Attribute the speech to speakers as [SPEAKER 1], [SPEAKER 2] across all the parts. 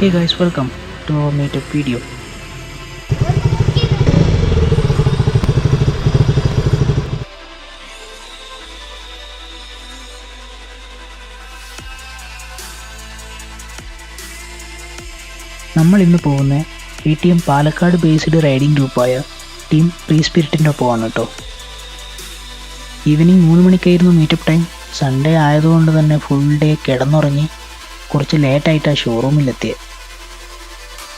[SPEAKER 1] Hey guys, welcome to our meetup video. നമ്മൾ ഇന്ന് പോകുന്ന KTM പാലക്കാട് ബേസ്ഡ് റൈഡിംഗ് ഗ്രൂപ്പായ ടീം ഫ്രീസ്പിരിറ്റിൻ്റെ ഒപ്പമാണ് കേട്ടോ. ഈവനിങ് 3 മണിക്കായിരുന്നു മീറ്റപ്പ് ടൈം. സൺഡേ ആയതുകൊണ്ട് തന്നെ ഫുൾ ഡേ കിടന്നുറങ്ങി കുറച്ച് ലേറ്റായിട്ടാണ് ഷോറൂമിലെത്തിയത്.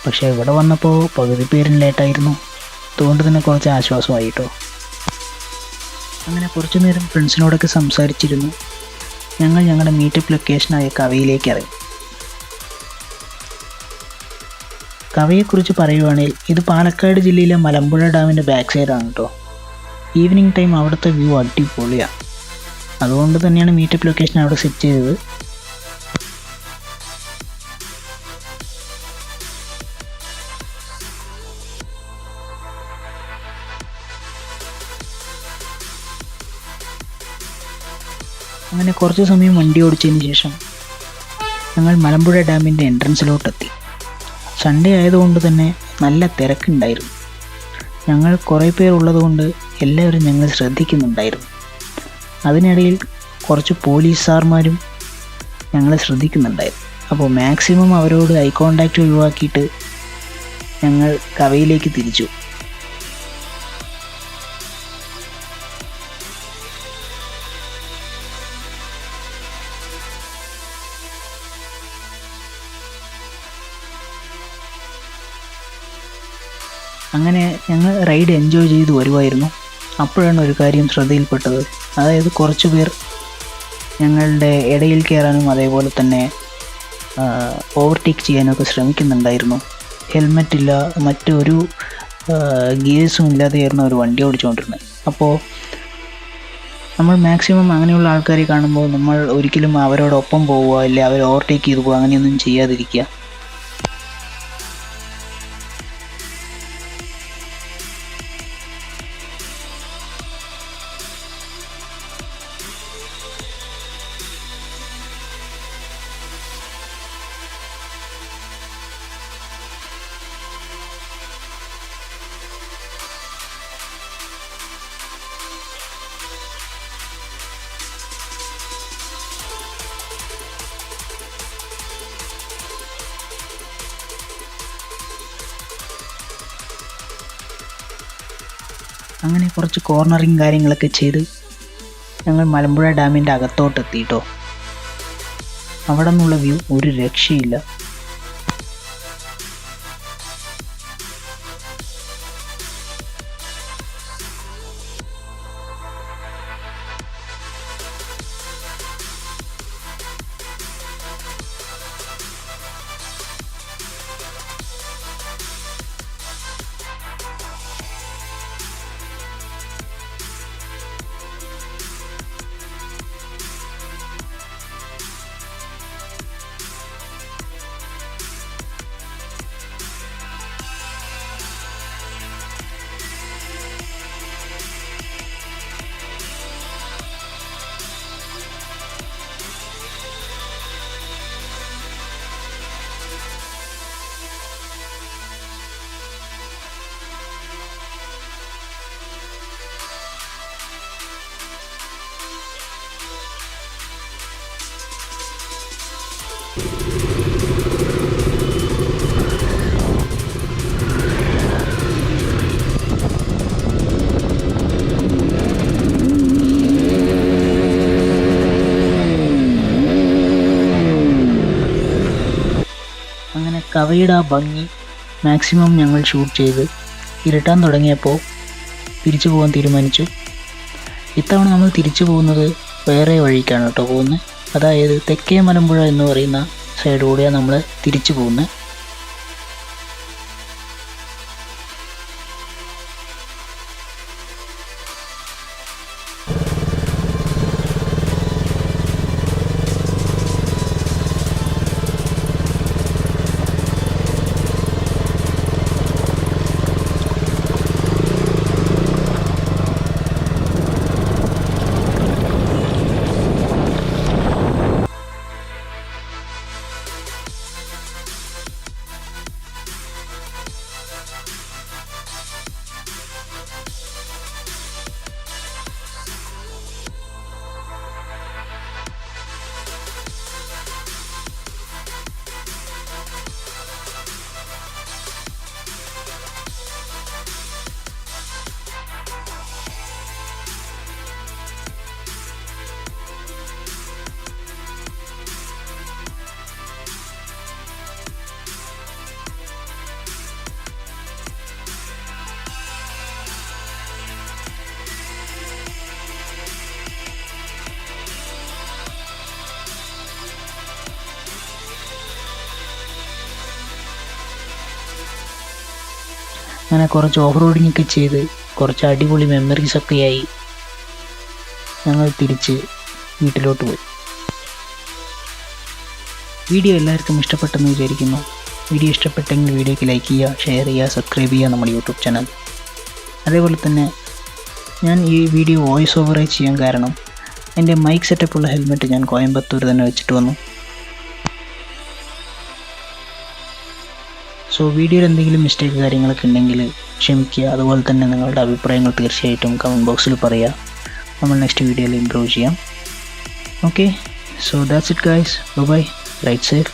[SPEAKER 1] പക്ഷേ ഇവിടെ വന്നപ്പോൾ പകുതി പേരും ലേറ്റായിരുന്നു. അതുകൊണ്ട് തന്നെ കുറച്ച് ആശ്വാസമായി കേട്ടോ. അങ്ങനെ കുറച്ചു നേരം ഫ്രണ്ട്സിനോടൊക്കെ സംസാരിച്ചിരുന്നു. ഞങ്ങൾ ഞങ്ങളുടെ മീറ്റപ്പ് ലൊക്കേഷനായ കവയിലേക്ക് ഇറങ്ങി. കവയെക്കുറിച്ച് പറയുവാണെങ്കിൽ ഇത് പാലക്കാട് ജില്ലയിലെ മലമ്പുഴ ഡാമിൻ്റെ ബാക്ക് സൈഡാണ് കേട്ടോ. ഈവനിങ് ടൈം അവിടുത്തെ വ്യൂ അടിപൊളിയാണ്. അതുകൊണ്ട് തന്നെയാണ് മീറ്റപ്പ് ലൊക്കേഷൻ അവിടെ സെറ്റ് ചെയ്തത്. അങ്ങനെ കുറച്ച് സമയം വണ്ടി ഓടിച്ചതിന് ശേഷം ഞങ്ങൾ മലമ്പുഴ ഡാമിൻ്റെ എൻട്രൻസിലോട്ടെത്തി. സൺഡേ ആയതുകൊണ്ട് തന്നെ നല്ല തിരക്കുണ്ടായിരുന്നു. ഞങ്ങൾ കുറേ പേരുള്ളതുകൊണ്ട് എല്ലാവരും ഞങ്ങൾ ശ്രദ്ധിക്കുന്നുണ്ടായിരുന്നു. അതിനിടയിൽ കുറച്ച് പോലീസ് സാർമാരും ഞങ്ങളെ ശ്രദ്ധിക്കുന്നുണ്ടായിരുന്നു. അപ്പോൾ മാക്സിമം അവരോട് ഐ കോണ്ടാക്റ്റ് ഒഴിവാക്കിയിട്ട് ഞങ്ങൾ കവയിലേക്ക് തിരിച്ചു. അങ്ങനെ ഞങ്ങൾ റൈഡ് എൻജോയ് ചെയ്ത് വരുമായിരുന്നു. അപ്പോഴാണ് ഒരു കാര്യം ശ്രദ്ധയിൽപ്പെട്ടത്. അതായത് കുറച്ച് പേർ ഞങ്ങളുടെ ഇടയിൽ കയറാനും അതേപോലെ തന്നെ ഓവർടേക്ക് ചെയ്യാനൊക്കെ ശ്രമിക്കുന്നുണ്ടായിരുന്നു. ഹെൽമെറ്റ് ഇല്ല, മറ്റൊരു ഗിയേഴ്സും ഇല്ലാതെയായിരുന്നു അവർ വണ്ടി ഓടിച്ചുകൊണ്ടിരുന്നത്. അപ്പോൾ നമ്മൾ മാക്സിമം അങ്ങനെയുള്ള ആൾക്കാരെ കാണുമ്പോൾ നമ്മൾ ഒരിക്കലും അവരോടൊപ്പം പോവുക, ഇല്ല അവർ ഓവർടേക്ക് ചെയ്തു പോകുക, അങ്ങനെയൊന്നും ചെയ്യാതിരിക്കുക. അങ്ങനെ കുറച്ച് കോർണറിങ് കാര്യങ്ങളൊക്കെ ചെയ്ത് ഞങ്ങൾ മലമ്പുഴ ഡാമിൻ്റെ അകത്തോട്ടെത്തി കേട്ടോ. അവിടെ നിന്നുള്ള വ്യൂ ഒരു രക്ഷയില്ല. അങ്ങനെ കവയുടെ ആ ഭംഗി മാക്സിമം ഞങ്ങൾ ഷൂട്ട് ചെയ്ത് ഇരുട്ടാൻ തുടങ്ങിയപ്പോൾ തിരിച്ചു പോകാൻ തീരുമാനിച്ചു. ഇത്തവണ നമ്മൾ തിരിച്ചു പോകുന്നത് വേറെ വഴിക്കാണ് കേട്ടോ പോകുന്നത്. അതായത് തെക്കേ മലമ്പുഴ എന്ന് പറയുന്ന സൈഡിലൂടെയാണ് നമ്മൾ തിരിച്ചു പോകുന്നത്. അങ്ങനെ കുറച്ച് ഓഫ് റോഡിങ്ങൊക്കെ ചെയ്ത് കുറച്ച് അടിപൊളി മെമ്മറീസൊക്കെ ആയി ഞങ്ങൾ തിരിച്ച് വീട്ടിലോട്ട് പോയി. വീഡിയോ എല്ലാവർക്കും ഇഷ്ടപ്പെട്ടെന്ന് വിചാരിക്കുന്നു. വീഡിയോ ഇഷ്ടപ്പെട്ടെങ്കിൽ വീഡിയോയ്ക്ക് ലൈക്ക് ചെയ്യുക, ഷെയർ ചെയ്യുക, സബ്സ്ക്രൈബ് ചെയ്യുക നമ്മുടെ യൂട്യൂബ് ചാനൽ. അതേപോലെ തന്നെ ഞാൻ ഈ വീഡിയോ വോയിസ് ഓവറായി ചെയ്യാൻ കാരണം എൻ്റെ മൈക്ക് സെറ്റപ്പുള്ള ഹെൽമെറ്റ് ഞാൻ കോയമ്പത്തൂർ തന്നെ വെച്ചിട്ട് വന്നു. സോ വീഡിയോയിൽ എന്തെങ്കിലും മിസ്റ്റേക്ക് കാര്യങ്ങളൊക്കെ ഉണ്ടെങ്കിൽ ക്ഷമിക്കുക. അതുപോലെ തന്നെ നിങ്ങളുടെ അഭിപ്രായങ്ങൾ തീർച്ചയായിട്ടും കമൻറ്റ് ബോക്സിൽ പറയുക. നമ്മൾ നെക്സ്റ്റ് വീഡിയോയിൽ ഇംപ്രൂവ് ചെയ്യാം. Okay, so that's it guys. Bye, right side.